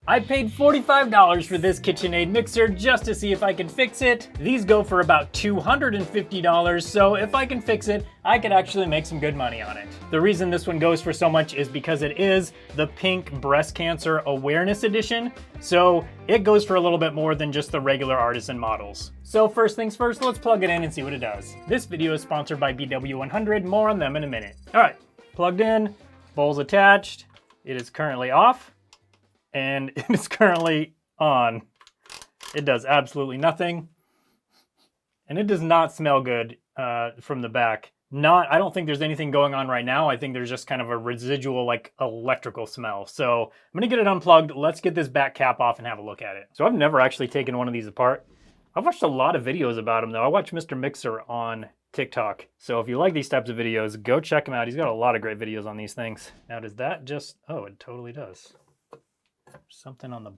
I paid $45 for this KitchenAid mixer just to see if I can fix it. These go for about $250, so if I can fix it, I could actually make some good money on it. The reason this one goes for so much is because it is the pink breast cancer awareness edition, so it goes for a little bit more than just the regular artisan models. So first things first, let's plug it in and see what it does. This video is sponsored by BW100, more on them in a minute. All right, plugged in, bowl's attached, it is currently off. And it is currently on. It does absolutely nothing. And it does not smell good from the back. I don't think there's anything going on right now. I think there's just kind of a residual like electrical smell. So I'm gonna get it unplugged. Let's get this back cap off and have a look at it. So I've never actually taken one of these apart. I've watched a lot of videos about them though. I watch Mr. Mixer on TikTok. So if you like these types of videos, go check him out. He's got a lot of great videos on these things. Now does that just, oh, it totally does. Something on the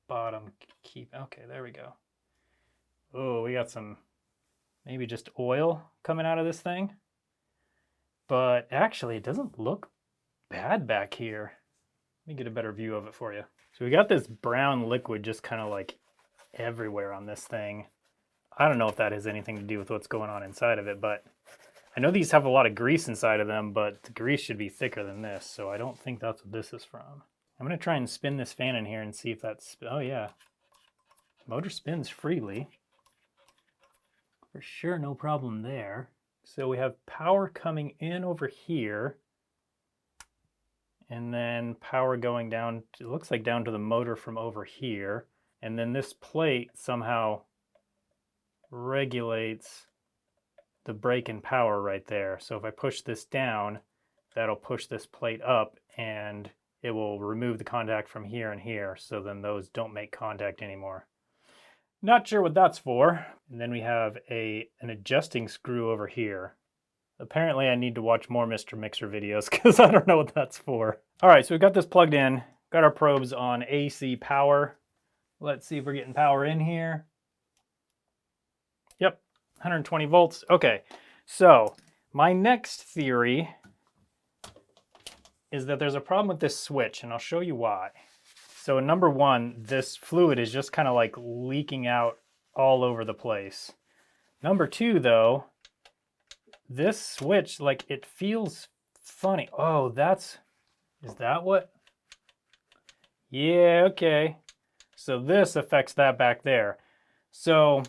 bottom okay, there we go. Oh, we got some maybe just oil coming out of this thing. But actually it doesn't look bad back here. Let me get a better view of it for you. So we got this brown liquid just kind of like everywhere on this thing. I don't know if that has anything to do with what's going on inside of it, but I know these have a lot of grease inside of them, but the grease should be thicker than this, so I don't think that's what this is from. I'm gonna try and spin this fan in here and see if that's, oh yeah. Motor spins freely. For sure, no problem there. So we have power coming in over here. And then power going down, it looks like down to the motor from over here. And then this plate somehow regulates the brake and power right there. So if I push this down, that'll push this plate up and it will remove the contact from here and here, so then those don't make contact anymore. Not sure what that's for. And then we have an adjusting screw over here. Apparently I need to watch more Mr. Mixer videos because I don't know what that's for. All right, so we've got this plugged in, got our probes on AC power. Let's see if we're getting power in here. Yep, 120 volts. Okay, so my next theory is that there's a problem with this switch, and I'll show you why. So number one, this fluid is just kind of like leaking out all over the place. Number two though, this switch, like it feels funny. Oh, is that what? Yeah, okay. So this affects that back there. So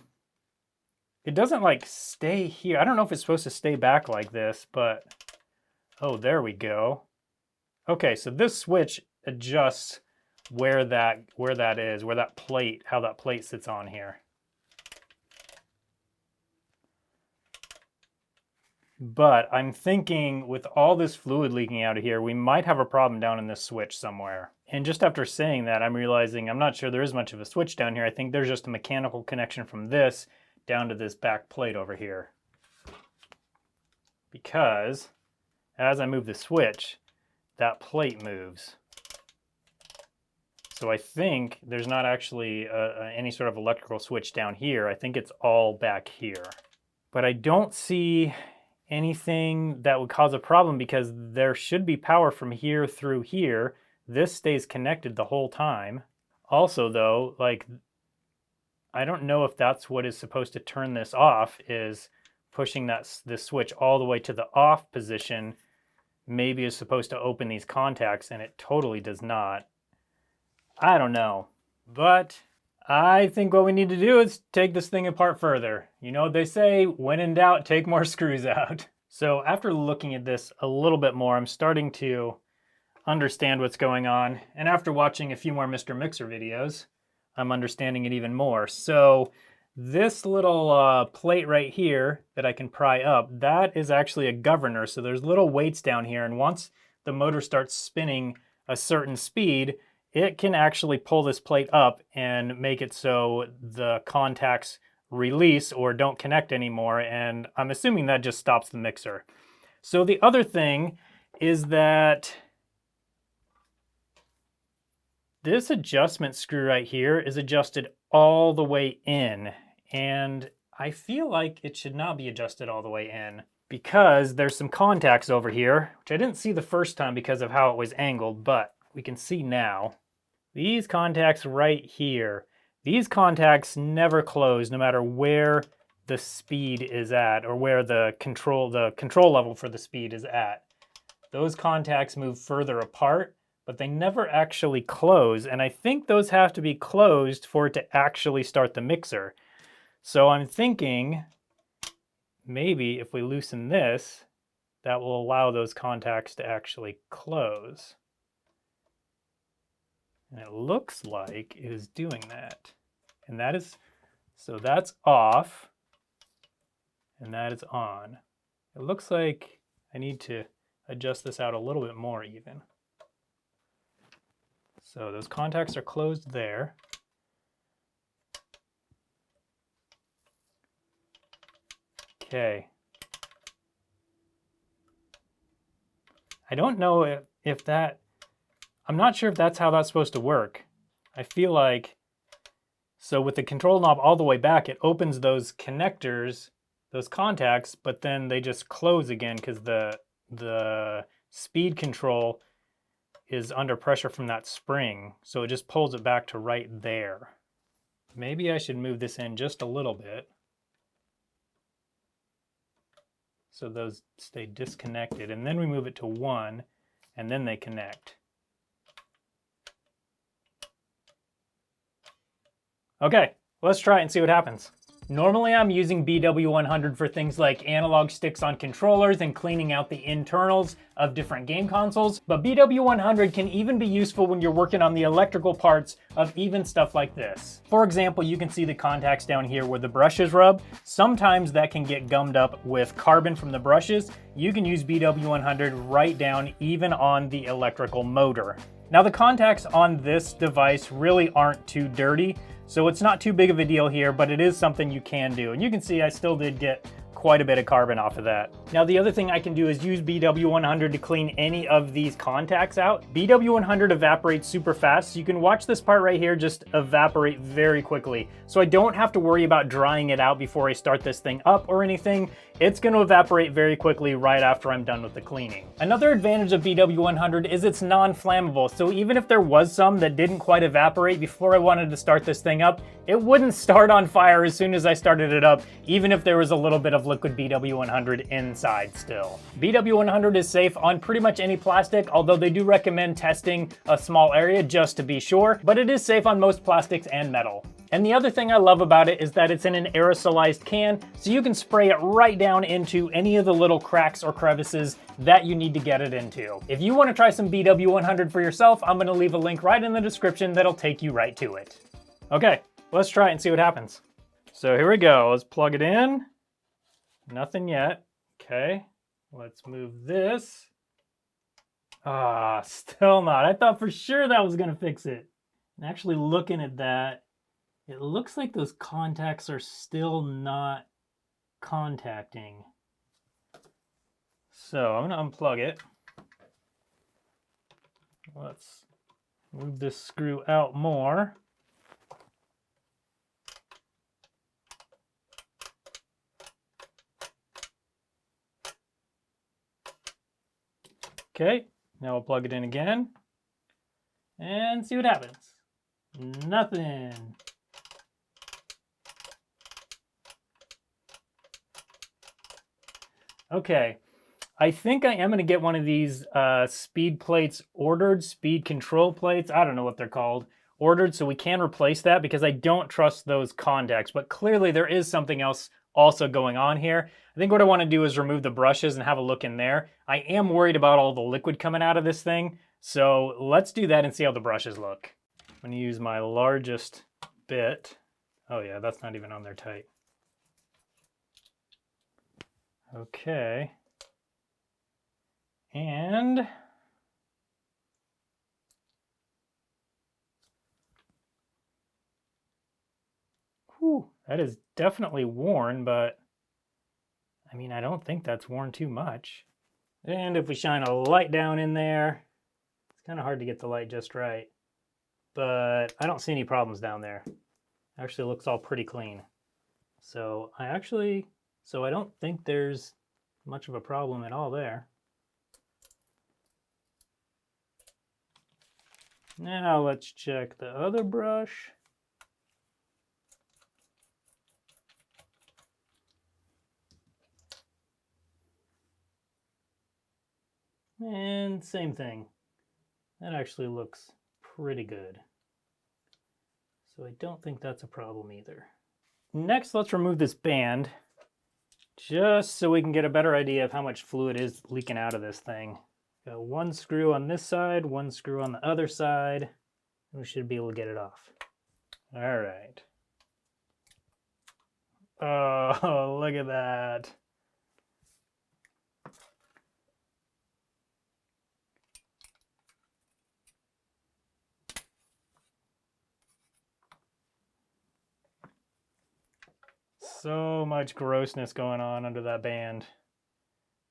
it doesn't like stay here. I don't know if it's supposed to stay back like this, but oh, there we go. Okay, so this switch adjusts where that is, how that plate sits on here. But I'm thinking with all this fluid leaking out of here, we might have a problem down in this switch somewhere. And just after saying that, I'm realizing I'm not sure there is much of a switch down here. I think there's just a mechanical connection from this down to this back plate over here. Because as I move the switch, that plate moves. So I think there's not actually any sort of electrical switch down here. I think it's all back here. But I don't see anything that would cause a problem because there should be power from here through here. This stays connected the whole time. Also though, like, I don't know if that's what is supposed to turn this off, is pushing this switch all the way to the off position maybe is supposed to open these contacts, and it totally does not. I don't know, but I think what we need to do is take this thing apart further. You know what they say, when in doubt, take more screws out. So after looking at this a little bit more, I'm starting to understand what's going on. And after watching a few more Mr. Mixer videos, I'm understanding it even more. So this little plate right here that I can pry up, that is actually a governor. So there's little weights down here, and once the motor starts spinning a certain speed, it can actually pull this plate up and make it so the contacts release or don't connect anymore, and I'm assuming that just stops the mixer. So the other thing is that this adjustment screw right here is adjusted all the way in, and I feel like it should not be adjusted all the way in because there's some contacts over here, which I didn't see the first time because of how it was angled, but we can see now. these contacts right here, these contacts never close no matter where the speed is at or where the control level for the speed is at. Those contacts move further apart, but they never actually close. And I think those have to be closed for it to actually start the mixer. So I'm thinking maybe if we loosen this, that will allow those contacts to actually close. And it looks like it is doing that. And that is, so that's off, and that is on. It looks like I need to adjust this out a little bit more even. So those contacts are closed there. Okay. I don't know if that, I'm not sure if that's how that's supposed to work. I feel like, so with the control knob all the way back, it opens those connectors, those contacts, but then they just close again because the speed control is under pressure from that spring. So it just pulls it back to right there. Maybe I should move this in just a little bit so those stay disconnected, and then we move it to 1, and then they connect. Okay, let's try it and see what happens. Normally I'm using BW100 for things like analog sticks on controllers and cleaning out the internals of different game consoles, but BW100 can even be useful when you're working on the electrical parts of even stuff like this. For example, you can see the contacts down here where the brushes rub. Sometimes that can get gummed up with carbon from the brushes. You can use BW100 right down even on the electrical motor. Now the contacts on this device really aren't too dirty, so it's not too big of a deal here, but it is something you can do. And you can see I still did get quite a bit of carbon off of that. Now the other thing I can do is use BW100 to clean any of these contacts out. BW100 evaporates super fast, so you can watch this part right here just evaporate very quickly. So I don't have to worry about drying it out before I start this thing up or anything. It's going to evaporate very quickly right after I'm done with the cleaning. Another advantage of BW100 is it's non-flammable, so even if there was some that didn't quite evaporate before I wanted to start this thing up, it wouldn't start on fire as soon as I started it up, even if there was a little bit of liquid BW100 inside still. BW100 is safe on pretty much any plastic, although they do recommend testing a small area just to be sure, but it is safe on most plastics and metal. And the other thing I love about it is that it's in an aerosolized can, so you can spray it right down into any of the little cracks or crevices that you need to get it into. If you want to try some BW100 for yourself, I'm going to leave a link right in the description that'll take you right to it. Okay, let's try it and see what happens. So here we go, let's plug it in. Nothing yet. Okay, let's move this. Still not. I thought for sure that was going to fix it. And actually looking at that, it looks like those contacts are still not contacting. So I'm going to unplug it. Let's move this screw out more. Okay, now we'll plug it in again and see what happens. Nothing. Okay, I think I am going to get one of these speed plates ordered, speed control plates. I don't know what they're called. Ordered, so we can replace that because I don't trust those contacts. But clearly there is something else also going on here. I think what I want to do is remove the brushes and have a look in there. I am worried about all the liquid coming out of this thing. So let's do that and see how the brushes look. I'm going to use my largest bit. Oh yeah, that's not even on there tight. Okay, and whew, that is definitely worn, but I mean, I don't think that's worn too much. And if we shine a light down in there, it's kind of hard to get the light just right, but I don't see any problems down there. Actually looks all pretty clean. So I don't think there's much of a problem at all there. Now let's check the other brush. And same thing. That actually looks pretty good. So I don't think that's a problem either. Next, let's remove this band, just so we can get a better idea of how much fluid is leaking out of this thing. Got one screw on this side, one screw on the other side, and we should be able to get it off. All right. Oh, look at that. So much grossness going on under that band.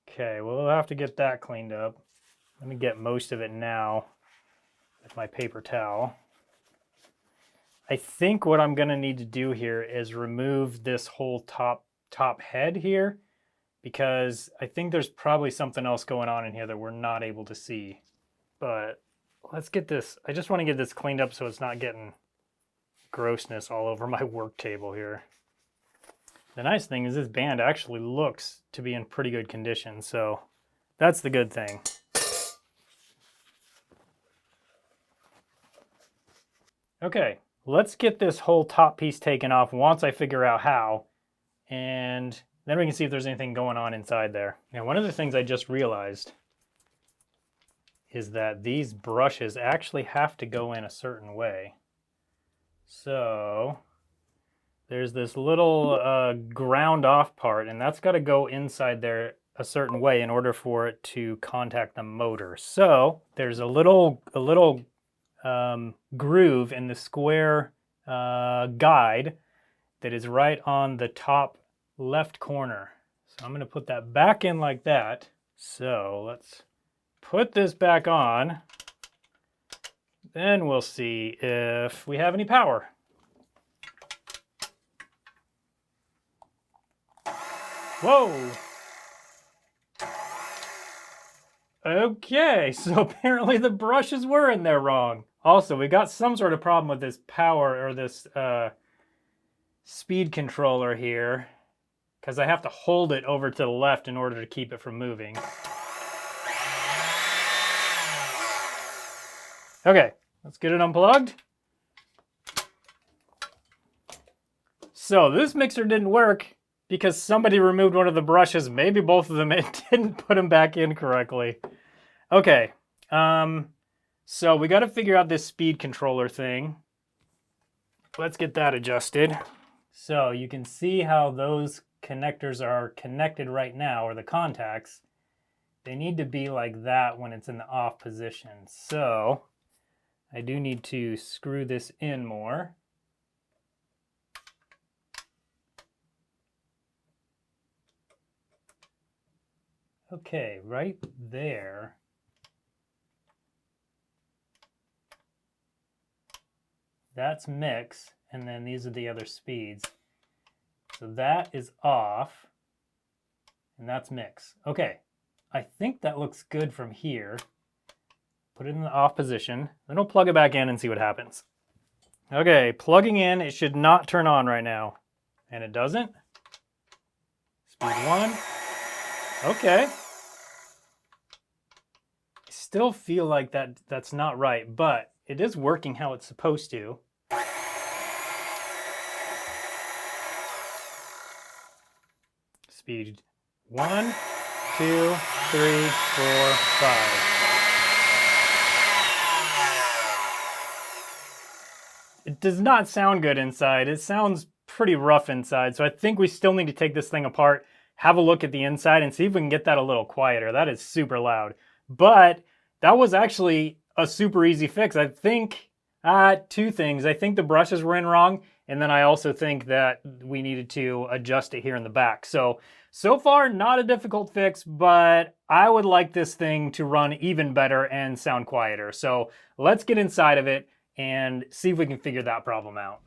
Okay, well, we'll have to get that cleaned up. Let me get most of it now with my paper towel. I think what I'm gonna need to do here is remove this whole top head here, because I think there's probably something else going on in here that we're not able to see. But let's get this, I just want to get this cleaned up so it's not getting grossness all over my work table here. The nice thing is this band actually looks to be in pretty good condition, so that's the good thing. Okay, let's get this whole top piece taken off once I figure out how, and then we can see if there's anything going on inside there. Now, one of the things I just realized is that these brushes actually have to go in a certain way. So there's this little ground off part, and that's got to go inside there a certain way in order for it to contact the motor. So there's a little groove in the square guide that is right on the top left corner. So I'm going to put that back in like that. So let's put this back on. Then we'll see if we have any power. Whoa! Okay, so apparently the brushes were in there wrong. Also, we got some sort of problem with this power, or this speed controller here, because I have to hold it over to the left in order to keep it from moving. Okay, let's get it unplugged. So this mixer didn't work because somebody removed one of the brushes, maybe both of them, and didn't put them back in correctly. Okay, so we got to figure out this speed controller thing. Let's get that adjusted. So you can see how those connectors are connected right now, or the contacts. They need to be like that when it's in the off position. So I do need to screw this in more. Okay, right there. That's mix, and then these are the other speeds. So that is off, and that's mix. Okay, I think that looks good from here. Put it in the off position, then we'll plug it back in and see what happens. Okay, plugging in, it should not turn on right now. And it doesn't. Speed 1. Okay. I still feel like that's not right, but it is working how it's supposed to. Speed 1, 2, 3, 4, 5. It does not sound good inside. It sounds pretty rough inside, so I think we still need to take this thing apart, have a look at the inside, and see if we can get that a little quieter. That is super loud. But that was actually a super easy fix. I think two things. I think the brushes were in wrong, and then I also think that we needed to adjust it here in the back. So far, not a difficult fix, but I would like this thing to run even better and sound quieter. So let's get inside of it and see if we can figure that problem out.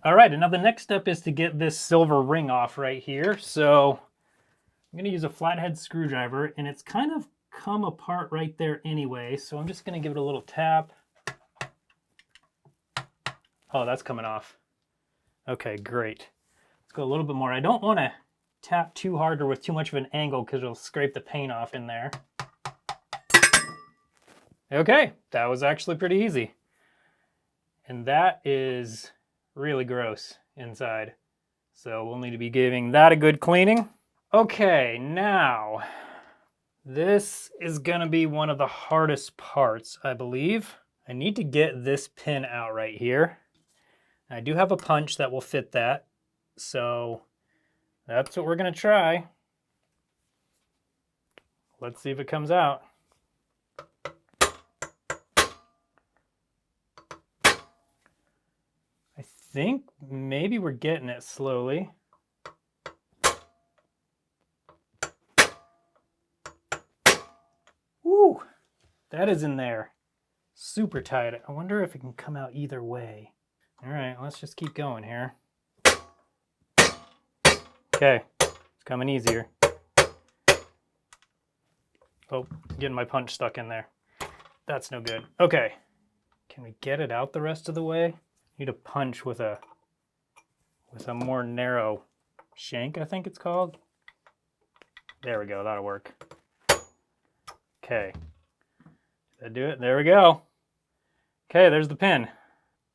All right, and now the next step is to get this silver ring off right here. So I'm gonna use a flathead screwdriver, and it's kind of come apart right there anyway, so I'm just gonna give it a little tap. Oh, that's coming off. Okay, great. Let's go a little bit more. I don't want to tap too hard or with too much of an angle because it'll scrape the paint off in there. Okay, that was actually pretty easy. And that is really gross inside. So we'll need to be giving that a good cleaning. Okay, now this is gonna be one of the hardest parts, I believe. I need to get this pin out right here. I do have a punch that will fit that. So that's what we're gonna try. Let's see if it comes out. I think maybe we're getting it slowly. Woo! That is in there. Super tight. I wonder if it can come out either way. All right, let's just keep going here. Okay, it's coming easier. Oh, getting my punch stuck in there. That's no good. Okay, can we get it out the rest of the way? Need a punch with a more narrow shank, I think it's called. There we go, that'll work. Okay, did I do it? There we go. Okay, there's the pin.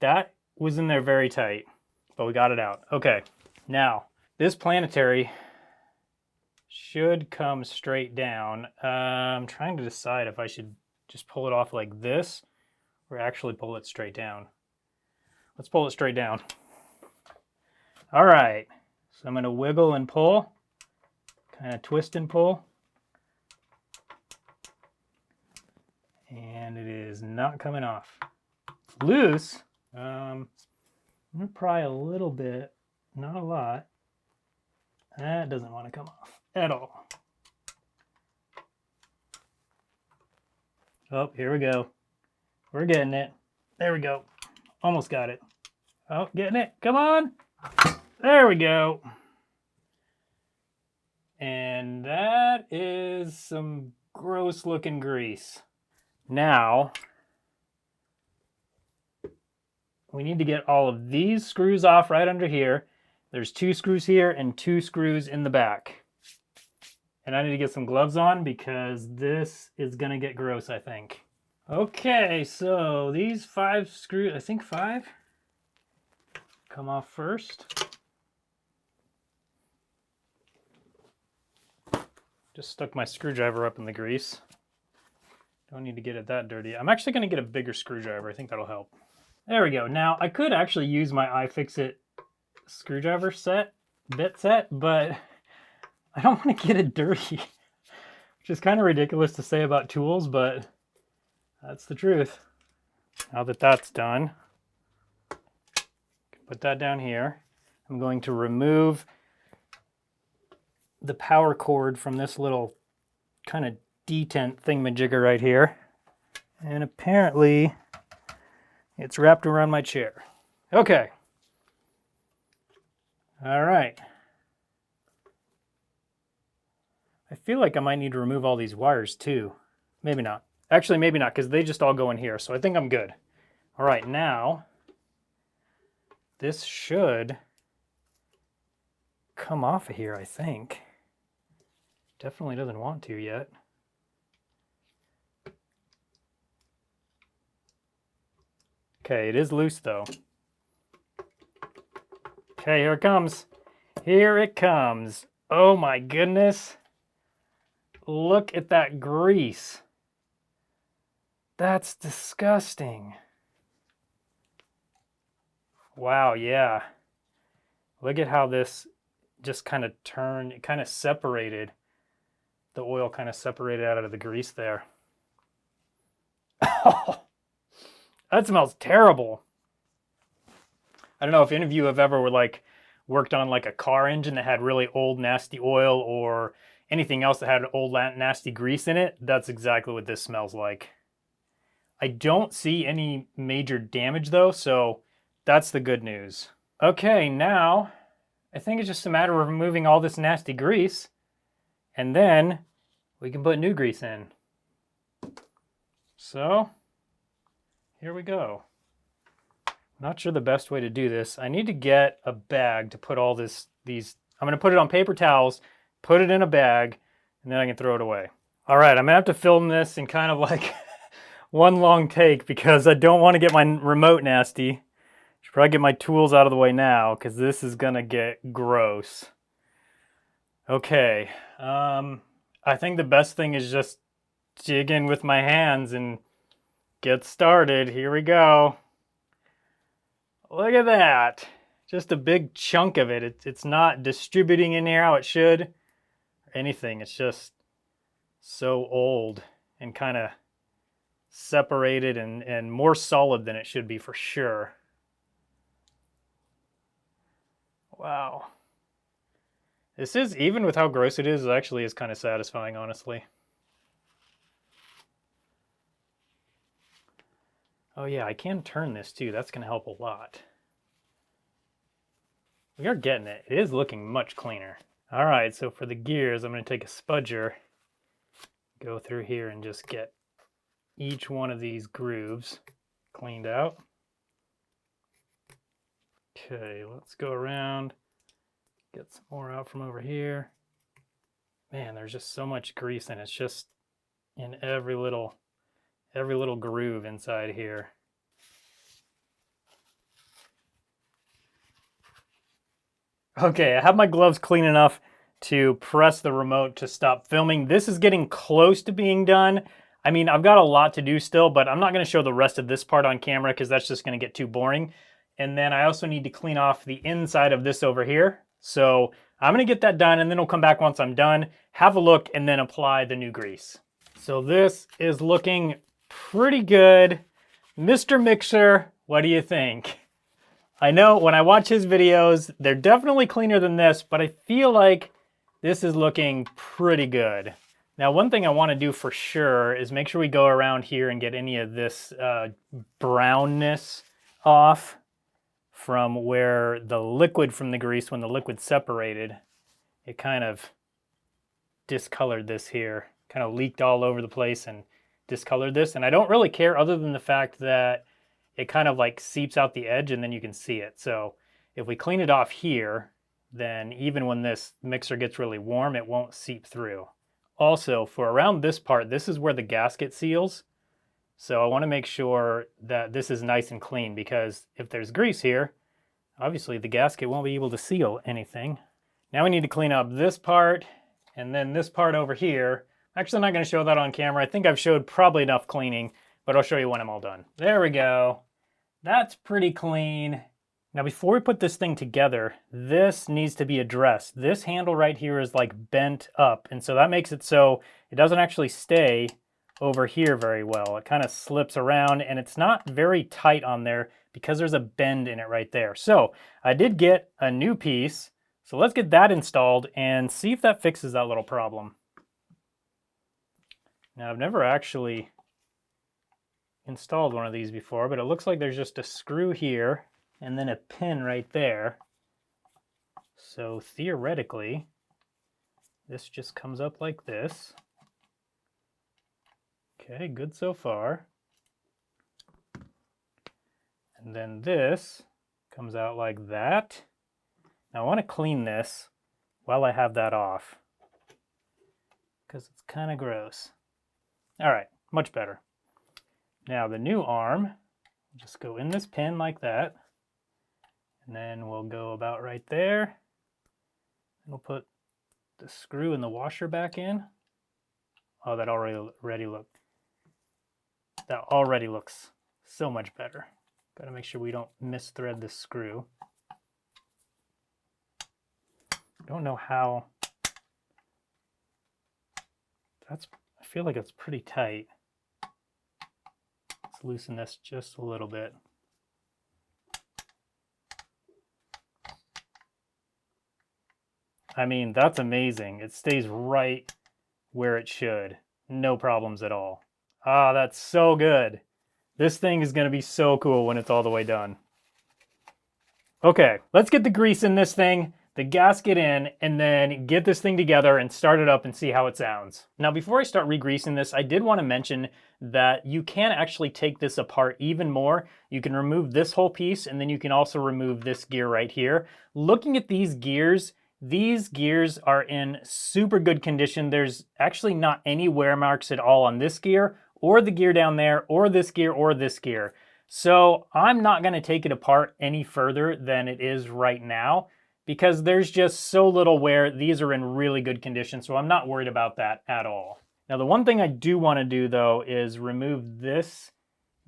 That was in there very tight, but we got it out. Okay, now this planetary should come straight down. I'm trying to decide if I should just pull it off like this or actually pull it straight down. Let's pull it straight down. All right, so I'm gonna wiggle and pull, kind of twist and pull. And it is not coming off. It's loose. I'm gonna pry a little bit, not a lot. That doesn't want to come off at all. Oh, here we go. We're getting it. There we go. Almost got it. Oh, getting it. Come on. There we go. And that is some gross looking grease. Now, we need to get all of these screws off right under here. There's 2 screws here and 2 screws in the back. And I need to get some gloves on because this is gonna get gross, I think. Okay, so these 5 screws, I think 5, come off first. Just stuck my screwdriver up in the grease. Don't need to get it that dirty. I'm actually gonna get a bigger screwdriver. I think that'll help. There we go. Now, I could actually use my iFixit screwdriver bit set, but I don't want to get it dirty, which is kind of ridiculous to say about tools, but that's the truth. Now that that's done, put that down here. I'm going to remove the power cord from this little kind of detent thingamajigger right here. And apparently it's wrapped around my chair. Okay. All right. I feel like I might need to remove all these wires too. Maybe not. Actually, maybe not, because they just all go in here, so I think I'm good. All right, now, this should come off of here, I think. Definitely doesn't want to yet. Okay, it is loose though. Okay, here it comes. Here it comes. Oh my goodness. Look at that grease. That's disgusting. Wow, yeah. Look at how this just kind of turned, it kind of separated. The oil kind of separated out of the grease there. Oh, that smells terrible. I don't know if any of you have ever worked on like a car engine that had really old nasty oil or anything else that had old nasty grease in it. That's exactly what this smells like. I don't see any major damage though, so that's the good news. Okay, now I think it's just a matter of removing all this nasty grease, and then we can put new grease in. So here we go. Not sure the best way to do this. I need to get a bag to put all these, I'm gonna put it on paper towels, put it in a bag, and then I can throw it away. All right, I'm gonna have to film this in kind of like one long take because I don't want to get my remote nasty. Should probably get my tools out of the way now because this is gonna get gross. Okay, I think the best thing is just dig in with my hands and get started. Here we go. Look at that. Just a big chunk of it. It's not distributing in here how it should or anything. It's just so old and kind of separated and more solid than it should be for sure. Wow. This is, even with how gross it actually is kind of satisfying, honestly. Oh yeah, I can turn this too. That's going to help a lot. We are getting it. It is looking much cleaner. All right, so for the gears, I'm going to take a spudger, go through here and just get each one of these grooves cleaned out. Okay, let's go around, get some more out from over here. Man, there's just so much grease and it's just in every little groove inside here. Okay, I have my gloves clean enough to press the remote to stop filming. This is getting close to being done. I mean, I've got a lot to do still, but I'm not going to show the rest of this part on camera because that's just going to get too boring. And then I also need to clean off the inside of this over here. So I'm going to get that done and then I'll come back once I'm done, have a look, and then apply the new grease. So this is looking pretty good. Mr. Mixer, what do you think? I know when I watch his videos, they're definitely cleaner than this, but I feel like this is looking pretty good. Now, one thing I want to do for sure is make sure we go around here and get any of this brownness off from where the liquid from the grease, when the liquid separated, it kind of discolored this here, kind of leaked all over the place and discolored this. And I don't really care other than the fact that it kind of like seeps out the edge and then you can see it. So if we clean it off here, then even when this mixer gets really warm, it won't seep through. Also, for around this part, this is where the gasket seals. So I want to make sure that this is nice and clean because if there's grease here, obviously the gasket won't be able to seal anything. Now we need to clean up this part and then this part over here. Actually, I'm not going to show that on camera. I think I've showed probably enough cleaning, but I'll show you when I'm all done. There we go. That's pretty clean. Now before we put this thing together, this needs to be addressed. This handle right here is like bent up, and so that makes it so it doesn't actually stay over here very well. It kind of slips around and it's not very tight on there because there's a bend in it right there. So I did get a new piece. So let's get that installed and see if that fixes that little problem. Now I've never actually installed one of these before, but it looks like there's just a screw here and then a pin right there. So theoretically, this just comes up like this. Okay, good so far. And then this comes out like that. Now I want to clean this while I have that off because it's kind of gross. All right, much better. Now the new arm, just go in this pin like that. And then we'll go about right there. And we'll put the screw and the washer back in. Oh, that already looks so much better. Got to make sure we don't misthread this screw. Don't know how. I feel like it's pretty tight. Let's loosen this just a little bit. I mean, that's amazing. It stays right where it should. No problems at all. Ah, that's so good. This thing is going to be so cool when it's all the way done. Okay, let's get the grease in this thing. the gasket in and then get this thing together and start it up and see how it sounds. Now, before I start re-greasing this, I did want to mention that you can actually take this apart even more. You can remove this whole piece, and then you can also remove this gear right here. Looking at these gears are in super good condition. There's actually not any wear marks at all on this gear, or the gear down there, or this gear, or this gear. So I'm not gonna take it apart any further than it is right now, because there's just so little wear. These are in really good condition, so I'm not worried about that at all. Now, the one thing I do want to do though is remove this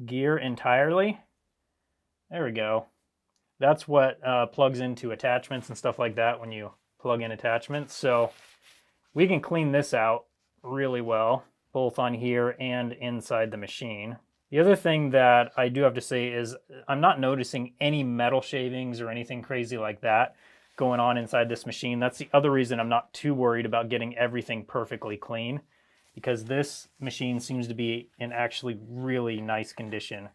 gear entirely. There we go. That's what plugs into attachments and stuff like that when you plug in attachments. So we can clean this out really well, both on here and inside the machine. The other thing that I do have to say is I'm not noticing any metal shavings or anything crazy like that going on inside this machine. That's the other reason I'm not too worried about getting everything perfectly clean, because this machine seems to be in actually really nice condition.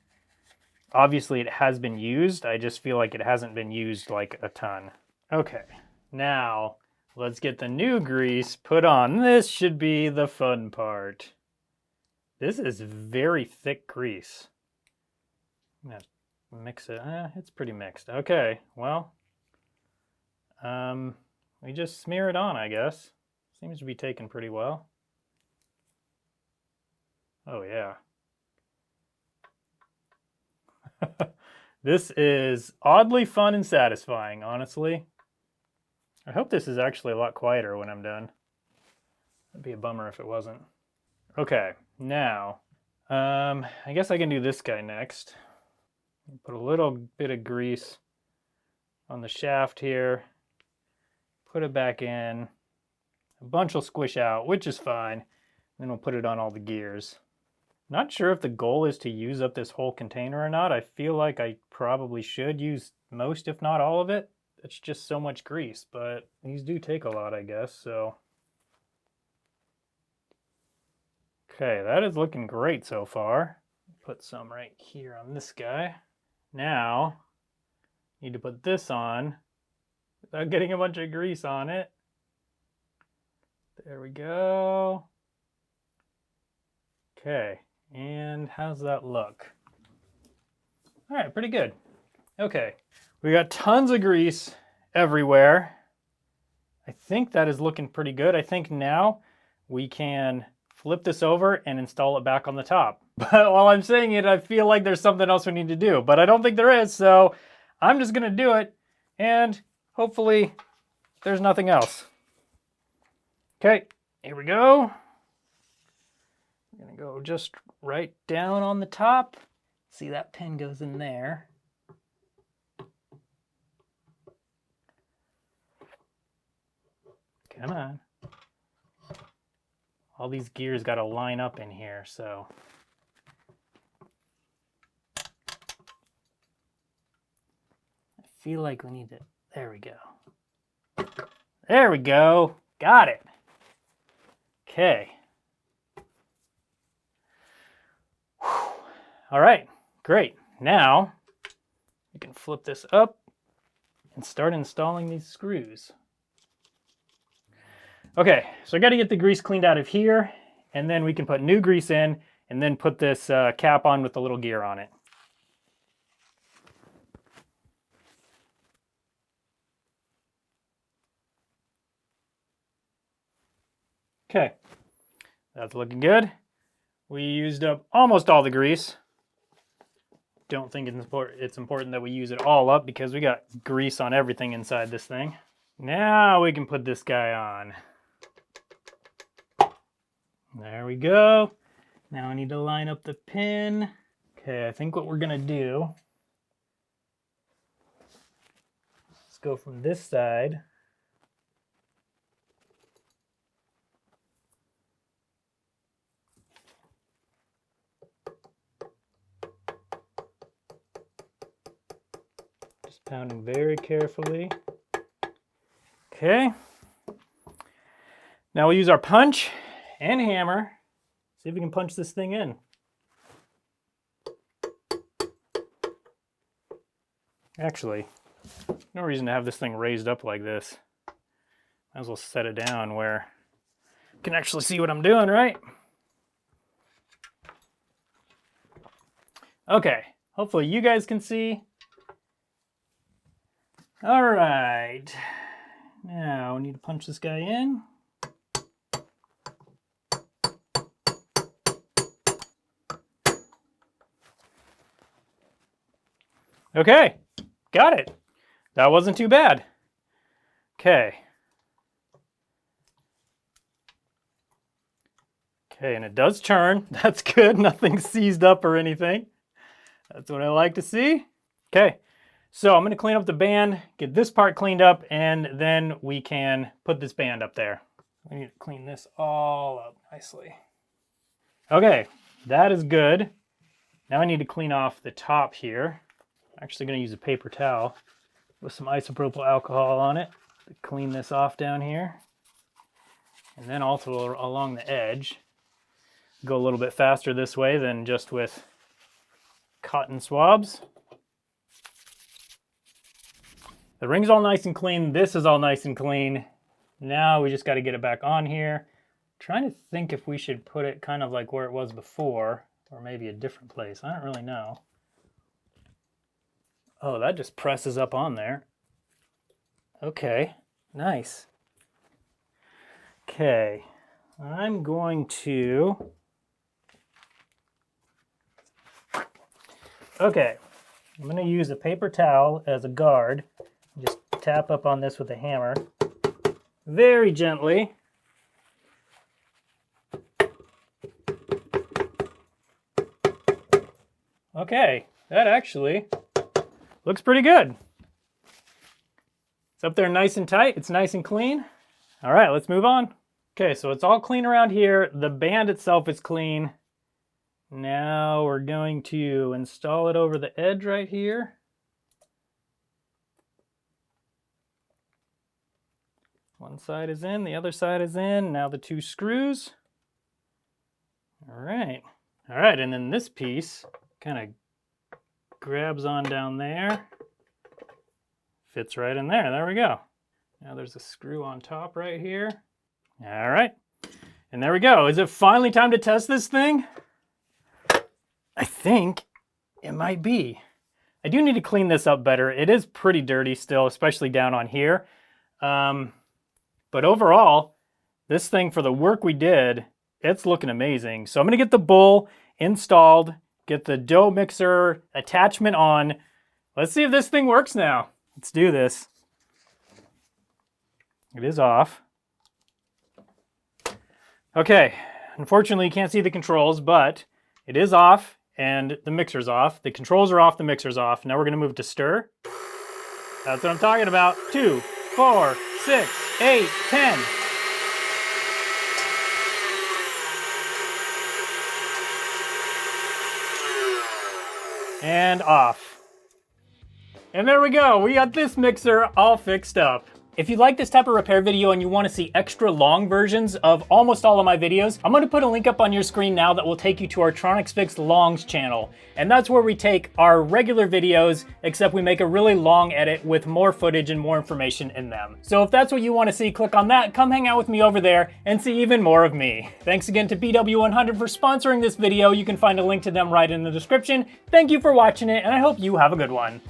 Obviously it has been used, I just feel like it hasn't been used like a ton. Okay, now let's get the new grease put on. This should be the fun part. This is very thick grease. I'm gonna mix it. It's pretty mixed. Okay, well, we just smear it on, I guess. Seems to be taking pretty well. Oh yeah. This is oddly fun and satisfying, honestly. I hope this is actually a lot quieter when I'm done. That'd be a bummer if it wasn't. Okay, now, I guess I can do this guy next. Put a little bit of grease on the shaft here. Put it back in. A bunch will squish out, which is fine. Then we'll put it on all the gears. Not sure if the goal is to use up this whole container or not. I feel like I probably should use most, if not all of it. It's just so much grease, but these do take a lot, I guess, so. Okay, that is looking great so far. Put some right here on this guy. Now, need to put this on without getting a bunch of grease on it. There we go. Okay, and how's that look? All right, pretty good. Okay, we got tons of grease everywhere. I think that is looking pretty good. I think now we can flip this over and install it back on the top. But while I'm saying it, I feel like there's something else we need to do, but I don't think there is, so I'm just gonna do it, and hopefully there's nothing else. Okay, here we go. I'm gonna go just right down on the top. See, that pin goes in there. Come on. All these gears got to line up in here, so. I feel like we need to, there we go. There we go, got it. Okay. All right, great. Now, we can flip this up and start installing these screws. Okay, so I got to get the grease cleaned out of here, and then we can put new grease in, and then put this cap on with the little gear on it. Okay, that's looking good. We used up almost all the grease. Don't think it's important that we use it all up because we got grease on everything inside this thing. Now we can put this guy on. There we go. Now I need to line up the pin. Okay, I think what we're gonna do, let's go from this side. Just pounding very carefully. Okay. Now we'll use our punch and hammer. See if we can punch this thing in. Actually, No reason to have this thing raised up like this. Might as well set it down where you can actually see what I'm doing, right? Okay, hopefully you guys can see. All right, now we need to punch this guy in. Okay, got it. That wasn't too bad. Okay. Okay, and it does turn. That's good. Nothing's seized up or anything. That's what I like to see. Okay, so I'm going to clean up the band, get this part cleaned up, and then we can put this band up there. We need to clean this all up nicely. Okay, that is good. Now I need to clean off the top here. I'm actually going to use a paper towel with some isopropyl alcohol on it to clean this off down here. And then also along the edge. Go a little bit faster this way than just with cotton swabs. The ring's all nice and clean. This is all nice and clean. Now we just got to get it back on here. Trying to think if we should put it kind of like where it was before, or maybe a different place. I don't really know. Oh, that just presses up on there. Okay, nice. Okay, I'm going to... Okay, I'm going to use a paper towel as a guard. Just tap up on this with a hammer. Very gently. Okay, that actually looks pretty good. It's up there nice and tight. It's nice and clean. All right, let's move on. Okay, so it's all clean around here. The band itself is clean. Now we're going to install it over the edge right here. One side is in, the other side is in. Now the two screws. All right, and then this piece kind of grabs on down there. Fits right in there. There we go. Now there's a screw on top right here. All right, and there we go. Is it finally time to test this thing? I think it might be. I do need to clean this up better. It is pretty dirty still, especially down on here. But overall, this thing, for the work we did, it's looking amazing. So I'm gonna get the bowl installed, get the dough mixer attachment on. Let's see if this thing works now. Let's do this. It is off. Okay, unfortunately you can't see the controls, but it is off and the mixer's off. The controls are off, the mixer's off. Now we're gonna move to stir. That's what I'm talking about. 2, 4, 6, 8, 10. And off. And there we go. We got this mixer all fixed up. If you like this type of repair video and you want to see extra long versions of almost all of my videos, I'm going to put a link up on your screen now that will take you to our TronicsFix Longs channel. And that's where we take our regular videos, except we make a really long edit with more footage and more information in them. So if that's what you want to see, click on that, come hang out with me over there and see even more of me. Thanks again to BW100 for sponsoring this video. You can find a link to them right in the description. Thank you for watching it, and I hope you have a good one.